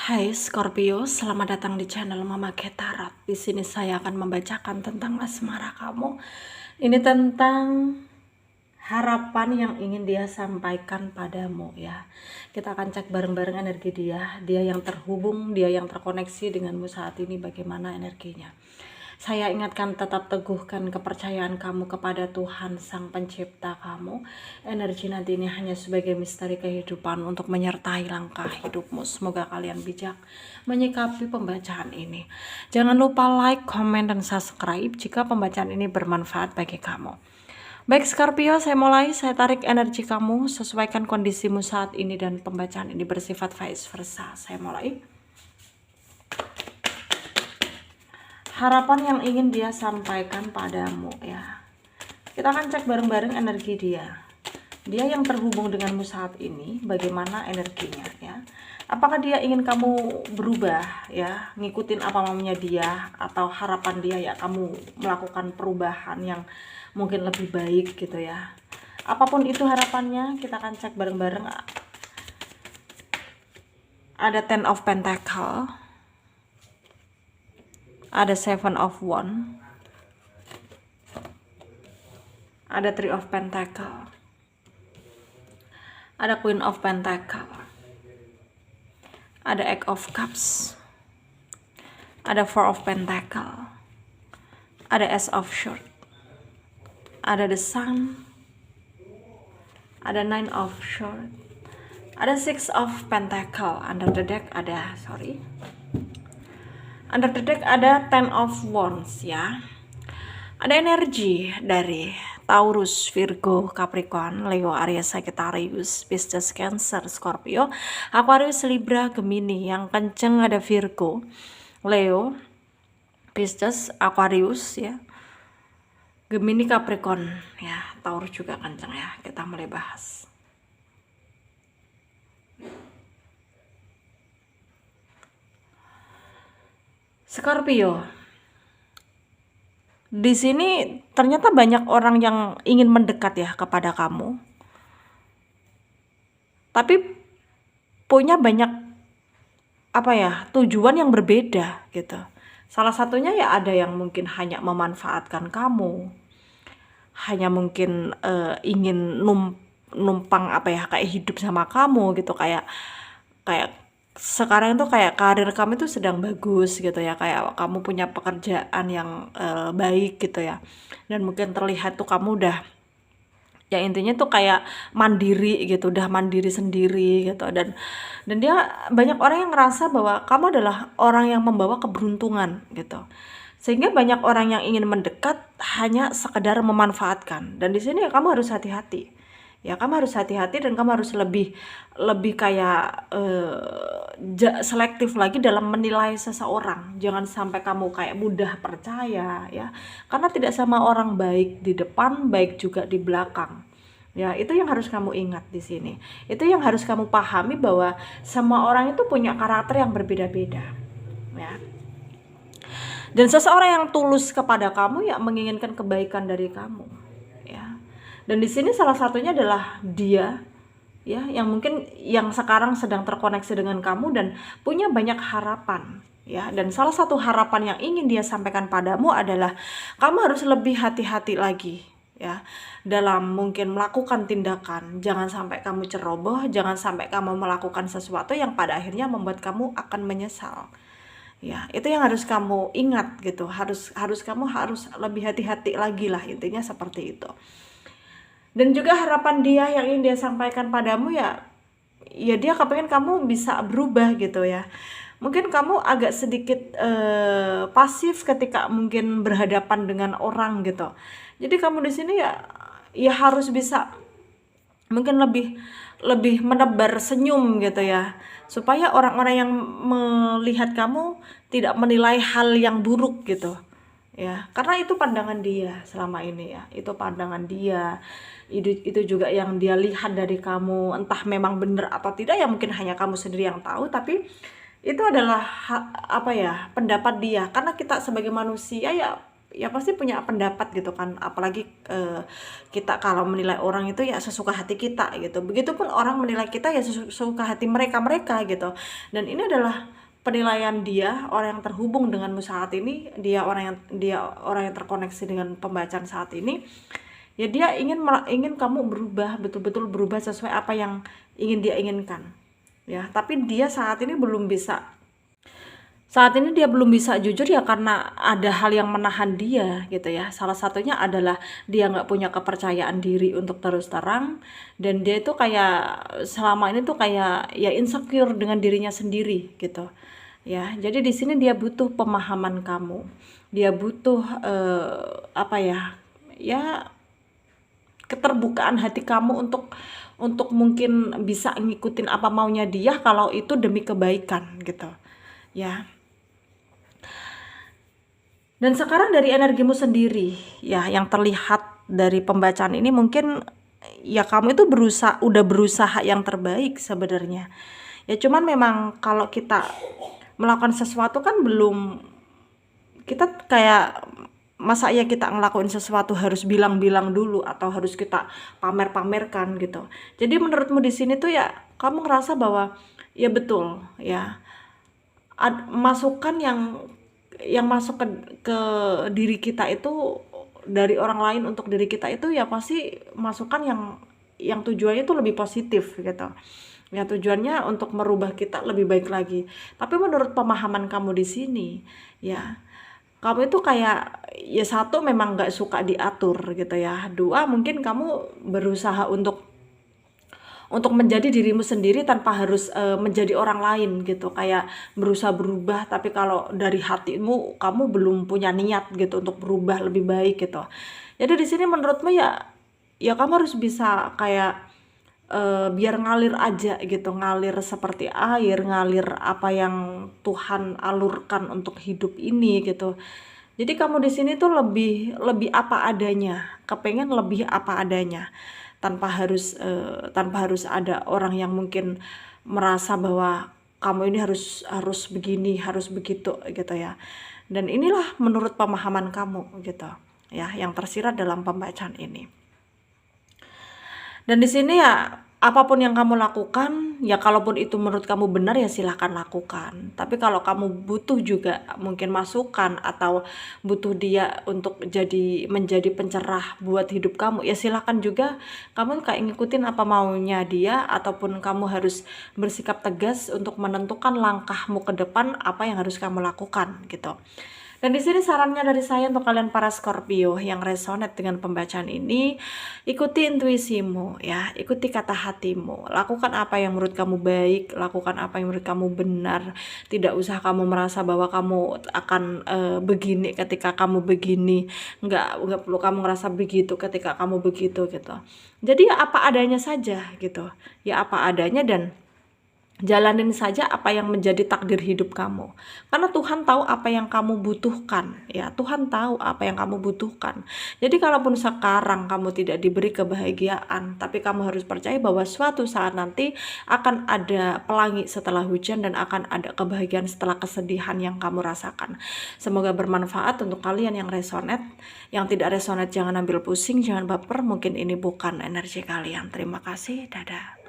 Hai Scorpio, selamat datang di channel Mama Tarot. Di sini saya akan membacakan tentang asmara kamu. Ini tentang harapan yang ingin dia sampaikan padamu ya. Kita akan cek bareng-bareng energi dia. Dia yang terhubung, dia yang terkoneksi denganmu saat ini, bagaimana energinya. Saya ingatkan, tetap teguhkan kepercayaan kamu kepada Tuhan Sang Pencipta kamu. Energi nanti ini hanya sebagai misteri kehidupan untuk menyertai langkah hidupmu. Semoga kalian bijak menyikapi pembacaan ini. Jangan lupa like, komen, dan subscribe jika pembacaan ini bermanfaat bagi kamu. Baik Scorpio, saya mulai. Saya tarik energi kamu, sesuaikan kondisimu saat ini, dan pembacaan ini bersifat vice versa. Saya mulai. Harapan yang ingin dia sampaikan padamu ya. Kita akan cek bareng-bareng energi dia. Dia yang terhubung denganmu saat ini, bagaimana energinya ya. Apakah dia ingin kamu berubah ya, ngikutin apa maunya dia, atau harapan dia ya kamu melakukan perubahan yang mungkin lebih baik gitu ya. Apapun itu harapannya, kita akan cek bareng-bareng. Ada Ten of Pentacle, ada Seven of Wands, ada Three of Pentacle, ada Queen of Pentacle, ada Eight of Cups, ada Four of Pentacle, ada Ace of Swords, ada The Sun, ada Nine of Swords, ada Six of Pentacle. Under the deck ada Under the deck ada Ten of Wands ya. Ada energi dari Taurus, Virgo, Capricorn, Leo, Aries, Sagittarius, Pisces, Cancer, Scorpio, Aquarius, Libra, Gemini. Yang kenceng ada Virgo, Leo, Pisces, Aquarius ya, Gemini, Capricorn ya. Taurus juga kenceng ya. Kita mulai bahas. Scorpio, di sini ternyata banyak orang yang ingin mendekat ya kepada kamu, tapi punya banyak tujuan yang berbeda gitu. Salah satunya ya ada yang mungkin hanya memanfaatkan kamu, hanya mungkin ingin numpang kayak hidup sama kamu gitu, kayak sekarang tuh kayak karir kamu tuh sedang bagus gitu ya, kayak kamu punya pekerjaan yang baik gitu ya, dan mungkin terlihat tuh kamu udah ya intinya tuh kayak mandiri gitu, udah mandiri sendiri gitu, dan dia banyak orang yang ngerasa bahwa kamu adalah orang yang membawa keberuntungan gitu, sehingga banyak orang yang ingin mendekat hanya sekedar memanfaatkan. Dan di sini ya kamu harus hati-hati ya, kamu harus hati-hati dan kamu harus lebih kayak selektif lagi dalam menilai seseorang. Jangan sampai kamu kayak mudah percaya ya, karena tidak sama orang baik di depan, baik juga di belakang ya. Itu yang harus kamu ingat di sini. Itu yang harus kamu pahami, bahwa semua orang itu punya karakter yang berbeda-beda ya. Dan seseorang yang tulus kepada kamu ya menginginkan kebaikan dari kamu ya. Dan di sini salah satunya adalah dia ya, yang mungkin yang sekarang sedang terkoneksi dengan kamu dan punya banyak harapan ya. Dan salah satu harapan yang ingin dia sampaikan padamu adalah kamu harus lebih hati-hati lagi ya dalam mungkin melakukan tindakan. Jangan sampai kamu ceroboh, jangan sampai kamu melakukan sesuatu yang pada akhirnya membuat kamu akan menyesal ya. Itu yang harus kamu ingat gitu, kamu harus lebih hati-hati lagi lah, intinya seperti itu. Dan juga harapan dia yang ingin dia sampaikan padamu ya dia kepengen kamu bisa berubah gitu ya. Mungkin kamu agak sedikit pasif ketika mungkin berhadapan dengan orang gitu. Jadi kamu di sini ya harus bisa mungkin lebih menebar senyum gitu ya, supaya orang-orang yang melihat kamu tidak menilai hal yang buruk gitu ya, karena itu pandangan dia selama ini ya, itu pandangan dia, itu juga yang dia lihat dari kamu. Entah memang benar atau tidak ya, mungkin hanya kamu sendiri yang tahu, tapi itu adalah pendapat dia. Karena kita sebagai manusia ya ya pasti punya pendapat gitu kan, apalagi kita kalau menilai orang itu ya sesuka hati kita gitu, begitupun orang menilai kita ya sesuka hati mereka gitu. Dan ini adalah penilaian dia, orang yang terhubung denganmu saat ini, dia orang yang terkoneksi dengan pembacaan saat ini, ya dia ingin kamu berubah, betul-betul berubah sesuai apa yang ingin dia inginkan ya. Tapi dia saat ini dia belum bisa jujur ya karena ada hal yang menahan dia gitu ya. Salah satunya adalah dia nggak punya kepercayaan diri untuk terus terang, dan dia itu kayak selama ini tuh kayak ya insecure dengan dirinya sendiri gitu ya. Jadi di sini dia butuh pemahaman kamu, dia butuh apa ya, ya keterbukaan hati kamu untuk mungkin bisa ngikutin apa maunya dia kalau itu demi kebaikan gitu ya. Dan sekarang dari energimu sendiri ya, yang terlihat dari pembacaan ini mungkin ya kamu itu udah berusaha yang terbaik sebenarnya. Ya cuman memang kalau kita melakukan sesuatu kan kita kayak, masa ya kita ngelakuin sesuatu harus bilang-bilang dulu atau harus kita pamer-pamerkan gitu. Jadi menurutmu di sini tuh ya kamu ngerasa bahwa ya betul ya, masukan yang masuk ke diri kita itu dari orang lain untuk diri kita itu ya pasti masukan yang tujuannya itu lebih positif gitu ya, tujuannya untuk merubah kita lebih baik lagi. Tapi menurut pemahaman kamu di sini ya, kamu itu kayak ya satu memang nggak suka diatur gitu ya, dua mungkin kamu berusaha untuk menjadi dirimu sendiri tanpa harus menjadi orang lain gitu, kayak berusaha berubah tapi kalau dari hatimu kamu belum punya niat gitu untuk berubah lebih baik gitu. Jadi di sini menurutmu ya kamu harus bisa kayak biar ngalir aja gitu, ngalir seperti air, ngalir apa yang Tuhan alurkan untuk hidup ini gitu. Jadi kamu di sini tuh lebih apa adanya, kepengen lebih apa adanya, tanpa harus ada orang yang mungkin merasa bahwa kamu ini harus begini, harus begitu gitu ya. Dan inilah menurut pemahaman kamu gitu ya, yang tersirat dalam pembacaan ini. Dan di sini ya apapun yang kamu lakukan ya, kalaupun itu menurut kamu benar ya silahkan lakukan. Tapi kalau kamu butuh juga mungkin masukan atau butuh dia untuk menjadi pencerah buat hidup kamu, ya silahkan juga kamu kayak ngikutin apa maunya dia, ataupun kamu harus bersikap tegas untuk menentukan langkahmu ke depan apa yang harus kamu lakukan gitu. Dan di sini sarannya dari saya untuk kalian para Scorpio yang resonate dengan pembacaan ini, ikuti intuisimu ya, ikuti kata hatimu, lakukan apa yang menurut kamu baik, lakukan apa yang menurut kamu benar. Tidak usah kamu merasa bahwa kamu akan begini ketika kamu begini, nggak perlu kamu ngerasa begitu ketika kamu begitu gitu. Jadi ya apa adanya saja gitu, ya apa adanya, dan jalanin saja apa yang menjadi takdir hidup kamu. Karena Tuhan tahu apa yang kamu butuhkan ya, Tuhan tahu apa yang kamu butuhkan. Jadi kalaupun sekarang kamu tidak diberi kebahagiaan, tapi kamu harus percaya bahwa suatu saat nanti akan ada pelangi setelah hujan, dan akan ada kebahagiaan setelah kesedihan yang kamu rasakan. Semoga bermanfaat untuk kalian yang resonate. Yang tidak resonate jangan ambil pusing, jangan baper, mungkin ini bukan energi kalian. Terima kasih, dadah.